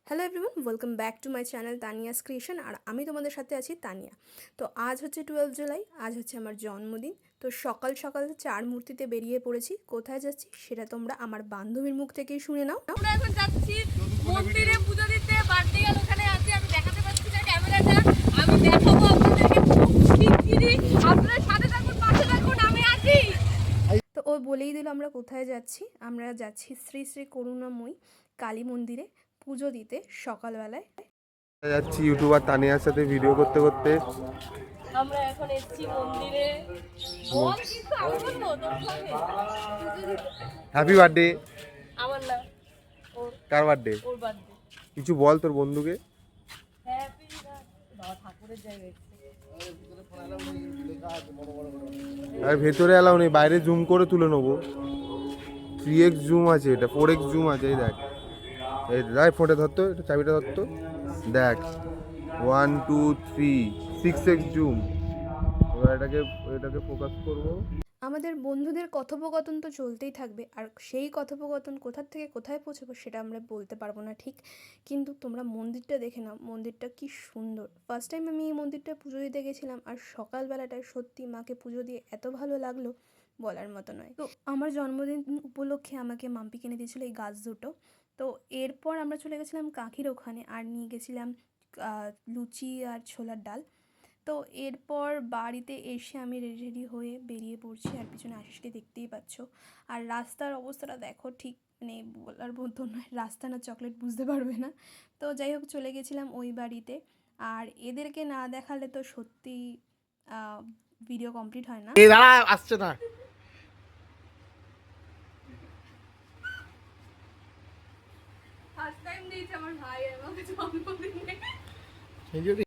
Hello everyone, welcome back to my channel Tania's creation. আর আমি তোমাদের সাথে আছি তানিয়া। তো আজ হচ্ছে 12 জুলাই, আজ হচ্ছে আমার জন্মদিন। তো সকাল সকাল চার মূর্তিতে বেরিয়ে পড়েছি। কোথায় যাচ্ছি সেটা তোমরা আমার বান্ধবীর মুখ থেকেই শুনে নাও। আমরা এখন যাচ্ছি মন্দিরে পূজা দিতে। বার্থডে গার্ল ওখানে আছে, আমি দেখাতে পাচ্ছি না ক্যামেরাটা, আমি দেখাবো আপনাদেরকে খুব শিগগিরই। আপনারা সাথে থাকুন, পাশে থাকুন, আমি আছি। তো ও বলেই দিল আমরা কোথায় যাচ্ছি। আমরা যাচ্ছি শ্রী শ্রী করুণাময়ী কালী মন্দিরে পুজো দিতে সকালবেলায়। যাচ্ছি ইউটিউবার তানিয়ার সাথে ভিডিও করতে করতে। আমরা এখন এসেছি মন্দিরে। বল কিছু, আমি বলবো তোর সাথে হ্যাপি বার্থডে। আমার না, ওর কার বার্থডে? ওর বার্থডে। কিছু বল তোর বন্ধুকে। হ্যাপি বাবা ঠাকুরের জায়গায় আর ভেতরে এলাও নেই, বাইরে জুম করে তুলে নেবো। 3x জুম আছে, এটা 4x জুম আছে। এই দেখ, এই রাই ফোনটা ধরতো, এটা চাবিটা ধরতো, দেখ 1 2 3 6x জুম। এবার এটাকে ফোকাস করবো। আমাদের বন্ধুদের কথোপকথন তো চলতেই থাকবে, আর সেই কথোপকথন কোথা থেকে কোথায় পৌঁছাবো সেটা আমরা বলতে পারবো না ঠিক। কিন্তু তোমরা মন্দিরটা দেখে নাও, মন্দিরটা কি সুন্দর। ফার্স্ট টাইম আমি এই মন্দিরটা পুজো দিতে গেছিলাম, আর সকালবেলাটায় সত্যি মাকে পুজো দিয়ে এত ভালো লাগলো বলার মতো নয়। তো আমার জন্মদিন উপলক্ষে আমাকে মাম্পি কিনে দিয়েছিলো এই গাছ দুটো। তো এরপর আমরা চলে গেছিলাম কাকির ওখানে, আর নিয়ে গেছিলাম লুচি আর ছোলার ডাল। তো এরপর বাড়িতে এসে আমি রেডি হয়ে বেরিয়ে পড়ছি, আর পিছনে আশিসকে দেখতেই পাচ্ছ। আর রাস্তার অবস্থাটা দেখো, ঠিক মানে বলার মতো নয়, রাস্তা না চকলেট বুঝতে পারবে না। তো যাই হোক, চলে গেছিলাম ওই বাড়িতে। আর এদেরকে না দেখালে তো সত্যি ভিডিও কমপ্লিট হয় না। আসছে না। ফার্স্ট টাইম দিয়েছে আমার ভাই আমাকে জন্মদিনে।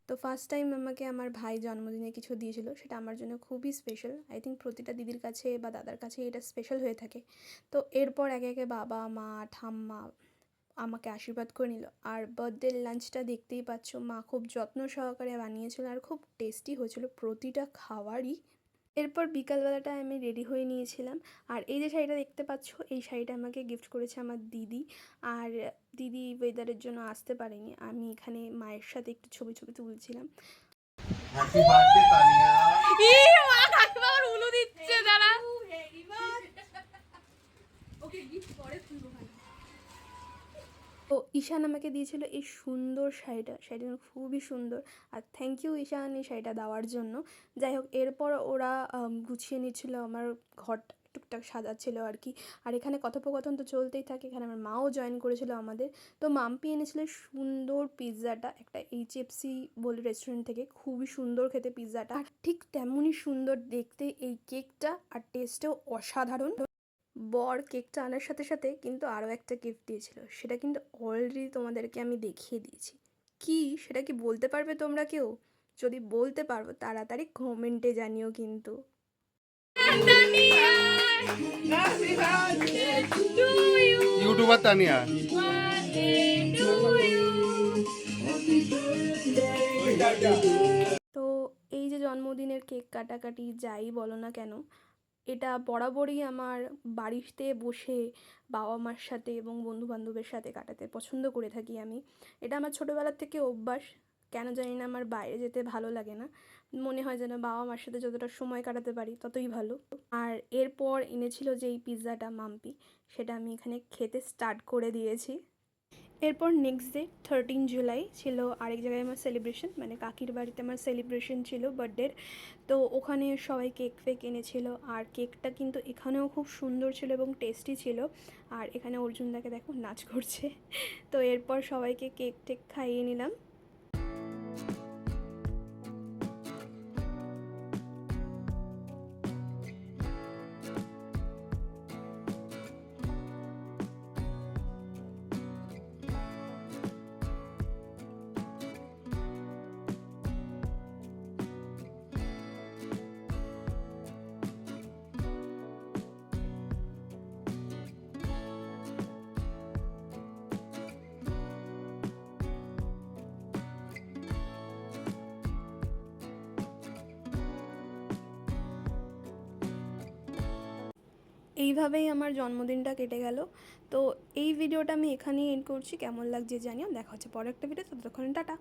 তো ফার্স্ট টাইম আমাকে আমার ভাই জন্মদিনে কিছু দিয়েছিল, সেটা আমার জন্য খুবই স্পেশাল। আই থিঙ্ক প্রতিটা দিদির কাছে বা দাদার কাছে এটা স্পেশাল হয়ে থাকে। তো এরপর একে একে বাবা, মা, ঠাম্মা আমাকে আশীর্বাদ করে নিল। আর বার্থডে লাঞ্চটা দেখতেই পাচ্ছ, মা খুব যত্ন সহকারে বানিয়েছিল, আর খুব টেস্টি হয়েছিল প্রতিটা খাবারই। এরপর বিকালবেলাটা আমি রেডি হয়ে নিয়েছিলাম। আর এই যে শাড়িটা দেখতে পাচ্ছ, এই শাড়িটা আমাকে গিফট করেছে আমার দিদি। আর দিদি ওয়েদারের জন্য আসতে পারেনি, আমি এখানে মায়ের সাথে একটু ছবি ছবি তুলছিলাম। Happy birthday Tania. ই মা কাকিমা আমার উলু দিচ্ছে, দাঁড়া। ওকে গিফট পরে খুলবো ভাই। তো ঈশান আমাকে দিয়েছিল এই সুন্দর শাড়িটা, শাড়িটা খুবই সুন্দর। আর থ্যাংক ইউ ঈশান এই শাড়িটা দেওয়ার জন্য। যাই হোক, এরপর ওরা গুছিয়ে নিচ্ছিল, আমার ঘরটা টুকটাক সাজাচ্ছিল আর কি। আর এখানে কথোপকথন তো চলতেই থাকে, এখানে আমার মাও জয়েন করেছিল আমাদের। তো মাম্পি এনেছিল সুন্দর পিৎজাটা একটা HFC বলে রেস্টুরেন্ট থেকে, খুবই সুন্দর খেতে পিৎজাটা, আর ঠিক তেমনই সুন্দর দেখতে এই কেকটা, আর টেস্টেও অসাধারণ। বর কেকটা আনার সাথে সাথে কিন্তু আরও একটা গিফট দিয়েছিল, সেটা কিন্তু অলরেডি তোমাদেরকে আমি দেখিয়ে দিয়েছি। কি সেটা কি বলতে পারবে তোমরা কেউ? যদি বলতে পারবো তাড়াতাড়ি কমেন্টে জানিও কিন্তু। ইউটিউবার তানিয়া। তো এই যে জন্মদিনের কেক কাটাকাটি যাই বলো না কেন, এটা বরাবরই আমার বাড়িতে বসে বাবা মার সাথে এবং বন্ধুবান্ধবের সাথে কাটাতে পছন্দ করে থাকি আমি। এটা আমার ছোটোবেলার থেকে অভ্যাস। কেন জানি না আমার বাইরে যেতে ভালো লাগে না, মনে হয় যেন বাবা মার সাথে যতটা সময় কাটাতে পারি ততই ভালো। আর এরপর এনেছিল যে এই পিৎজাটা মাম্পি, সেটা আমি এখানে খেতে স্টার্ট করে দিয়েছি। এরপর নেক্সট ডে 13 জুলাই ছিল আরেক জায়গায় আমার সেলিব্রেশন, মানে কাকির বাড়িতে আমার সেলিব্রেশন ছিল বার্থডের। তো ওখানে সবাই কেক ফেক এনেছিল, আর কেকটা কিন্তু এখানেও খুব সুন্দর ছিল এবং টেস্টি ছিল। আর এখানে অর্জুনদাকে দেখো নাচ করছে। তো এরপর সবাইকে কেক টেক খাইয়ে নিলাম। এইভাবেই আমার জন্মদিনটা কেটে গেল। তো এই ভিডিওটা আমি এখানেই এন্ড করছি, কেমন লাগছে জানিও, দেখা হচ্ছে পরে একটা ভিডিও, ততক্ষণ টাটা।